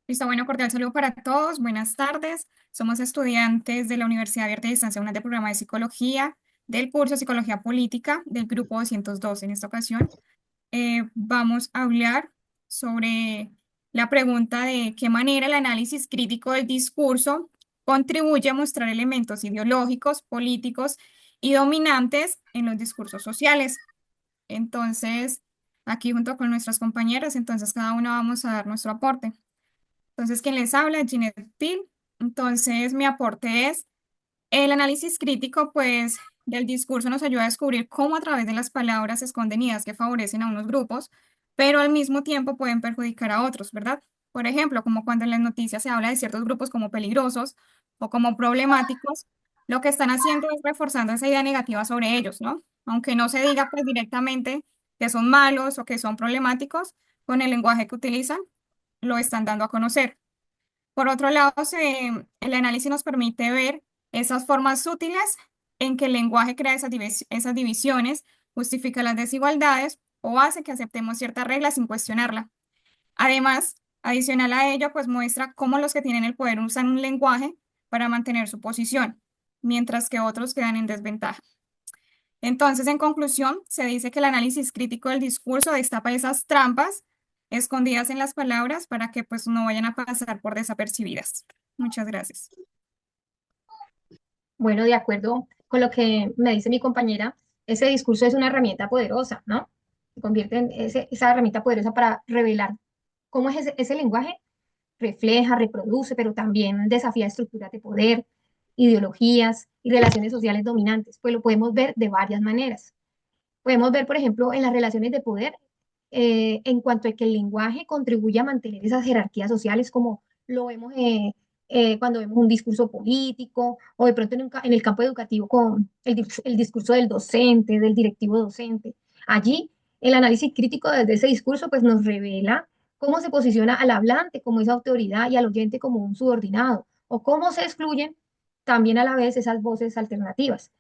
Listo, bueno, cordial saludo para todos. Buenas tardes. Somos estudiantes de la Universidad Abierta y Distancia UNAD del programa de Psicología, del curso de Psicología Política del grupo 202. En esta ocasión vamos a hablar sobre la pregunta de qué manera el análisis crítico del discurso contribuye a mostrar elementos ideológicos, políticos y dominantes en los discursos sociales. Entonces, aquí junto con nuestras compañeras, entonces cada uno vamos a dar nuestro aporte. Entonces, quien les habla, Ginette Pil. Entonces, mi aporte es el análisis crítico, pues, del discurso nos ayuda a descubrir cómo a través de las palabras se esconden ideas que favorecen a unos grupos, pero al mismo tiempo pueden perjudicar a otros, ¿verdad? Por ejemplo, como cuando en las noticias se habla de ciertos grupos como peligrosos o como problemáticos, lo que están haciendo es reforzando esa idea negativa sobre ellos, ¿no? Aunque no se diga pues directamente que son malos o que son problemáticos, con el lenguaje que utilizan, lo están dando a conocer. Por otro lado, el análisis nos permite ver esas formas sutiles en que el lenguaje crea esas divisiones, justifica las desigualdades o hace que aceptemos ciertas reglas sin cuestionarla. Además, adicional a ello, pues muestra cómo los que tienen el poder usan un lenguaje para mantener su posición, mientras que otros quedan en desventaja. Entonces, en conclusión, se dice que el análisis crítico del discurso destapa esas trampas escondidas en las palabras para que pues no vayan a pasar por desapercibidas. Muchas gracias. Bueno, de acuerdo con lo que me dice mi compañera, ese discurso es una herramienta poderosa, ¿no? Se convierte en esa herramienta poderosa para revelar cómo es ese lenguaje, refleja, reproduce, pero también desafía estructuras de poder, ideologías y relaciones sociales dominantes. Pues lo podemos ver de varias maneras. Podemos ver, por ejemplo, en las relaciones de poder, en cuanto a que el lenguaje contribuye a mantener esas jerarquías sociales, como lo vemos cuando vemos un discurso político o de pronto en el campo educativo con el discurso del docente, del directivo docente. Allí, el análisis crítico desde ese discurso pues, nos revela cómo se posiciona al hablante como esa autoridad y al oyente como un subordinado, o cómo se excluyen también a la vez esas voces alternativas.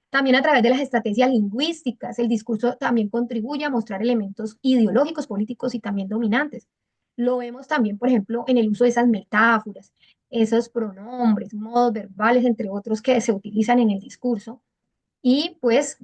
También a través de las estrategias lingüísticas, el discurso también contribuye a mostrar elementos ideológicos, políticos y también dominantes. Lo vemos también, por ejemplo, en el uso de esas metáforas, esos pronombres, modos verbales, entre otros, que se utilizan en el discurso y pues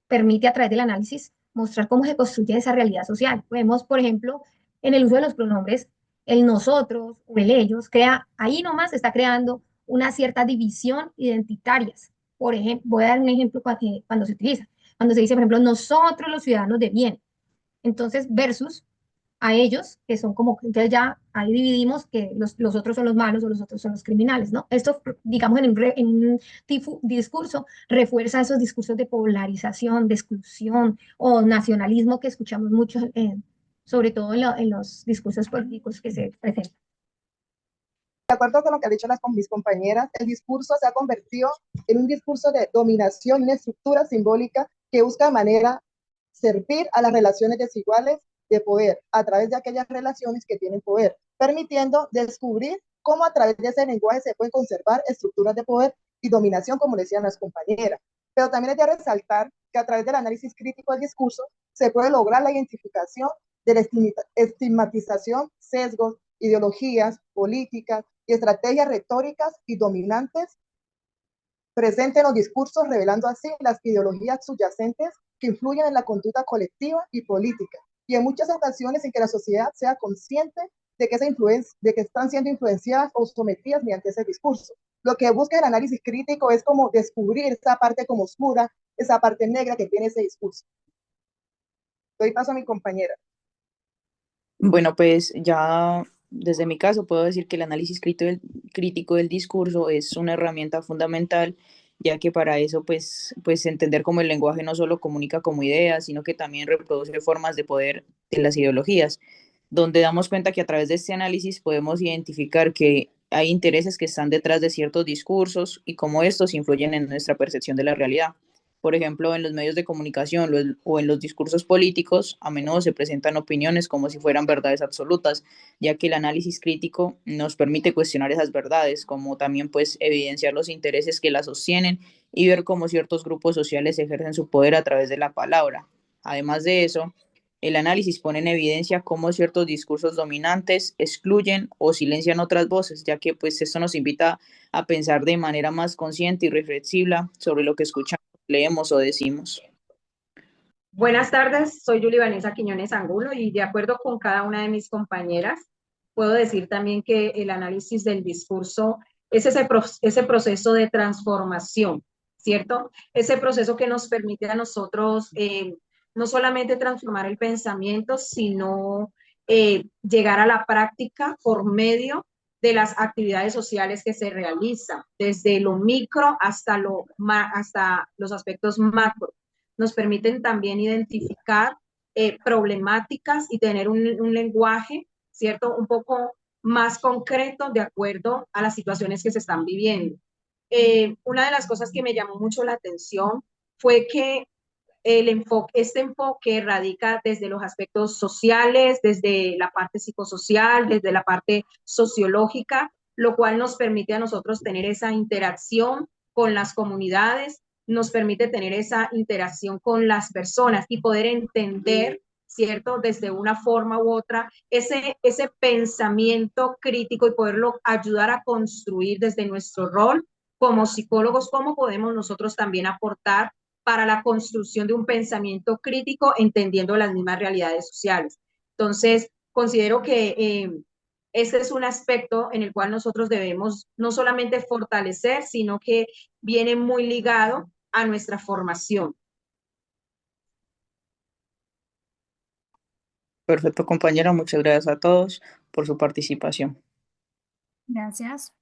permite a través del análisis mostrar cómo se construye esa realidad social. Vemos, por ejemplo, en el uso de los pronombres, el nosotros o el ellos, crea, ahí nomás está creando una cierta división identitarias. Por ejemplo, voy a dar un ejemplo cuando se utiliza. Cuando se dice, por ejemplo, nosotros los ciudadanos de bien. Entonces, versus a ellos, que son como, entonces ya ahí dividimos que los otros son los malos o los otros son los criminales, ¿no? Esto, digamos, en un discurso refuerza esos discursos de polarización, de exclusión o nacionalismo que escuchamos mucho, sobre todo en los discursos políticos que se presentan. De acuerdo con lo que han dicho mis compañeras, el discurso se ha convertido en un discurso de dominación y una estructura simbólica que busca de manera servir a las relaciones desiguales de poder a través de aquellas relaciones que tienen poder, permitiendo descubrir cómo a través de ese lenguaje se pueden conservar estructuras de poder y dominación, como decían las compañeras. Pero también hay que resaltar que a través del análisis crítico del discurso se puede lograr la identificación de la estigmatización, sesgos, ideologías, políticas y estrategias retóricas y dominantes presentes en los discursos, revelando así las ideologías subyacentes que influyen en la conducta colectiva y política. Y en muchas ocasiones en que la sociedad sea consciente de que, de que están siendo influenciadas o sometidas mediante ese discurso. Lo que busca el análisis crítico es como descubrir esa parte como oscura, esa parte negra que tiene ese discurso. Doy paso a mi compañera. Bueno, pues ya desde mi caso puedo decir que el análisis crítico del discurso es una herramienta fundamental, ya que para eso pues entender cómo el lenguaje no solo comunica como ideas, sino que también reproduce formas de poder de las ideologías, donde damos cuenta que a través de este análisis podemos identificar que hay intereses que están detrás de ciertos discursos y cómo estos influyen en nuestra percepción de la realidad. Por ejemplo, en los medios de comunicación o en los discursos políticos, a menudo se presentan opiniones como si fueran verdades absolutas, ya que el análisis crítico nos permite cuestionar esas verdades, como también pues evidenciar los intereses que las sostienen y ver cómo ciertos grupos sociales ejercen su poder a través de la palabra. Además de eso, El análisis pone en evidencia cómo ciertos discursos dominantes excluyen o silencian otras voces, ya que pues esto nos invita a pensar de manera más consciente y reflexiva sobre lo que escuchamos, leemos o decimos. Buenas tardes, soy Yuli Vanessa Quiñones Angulo y de acuerdo con cada una de mis compañeras, puedo decir también que el análisis del discurso es ese proceso de transformación, ¿cierto? Ese proceso que nos permite a nosotros no solamente transformar el pensamiento, sino llegar a la práctica por medio de las actividades sociales que se realizan, desde lo micro hasta los aspectos macro. Nos permiten también identificar problemáticas y tener un lenguaje, ¿cierto? Un poco más concreto de acuerdo a las situaciones que se están viviendo. Una de las cosas que me llamó mucho la atención fue que este enfoque radica desde los aspectos sociales, desde la parte psicosocial, desde la parte sociológica, lo cual nos permite a nosotros tener esa interacción con las comunidades, nos permite tener esa interacción con las personas y poder entender, ¿cierto? Desde una forma u otra, ese pensamiento crítico y poderlo ayudar a construir desde nuestro rol como psicólogos, cómo podemos nosotros también aportar para la construcción de un pensamiento crítico, entendiendo las mismas realidades sociales. Entonces, considero que este es un aspecto en el cual nosotros debemos no solamente fortalecer, sino que viene muy ligado a nuestra formación. Perfecto, compañero. Muchas gracias a todos por su participación. Gracias.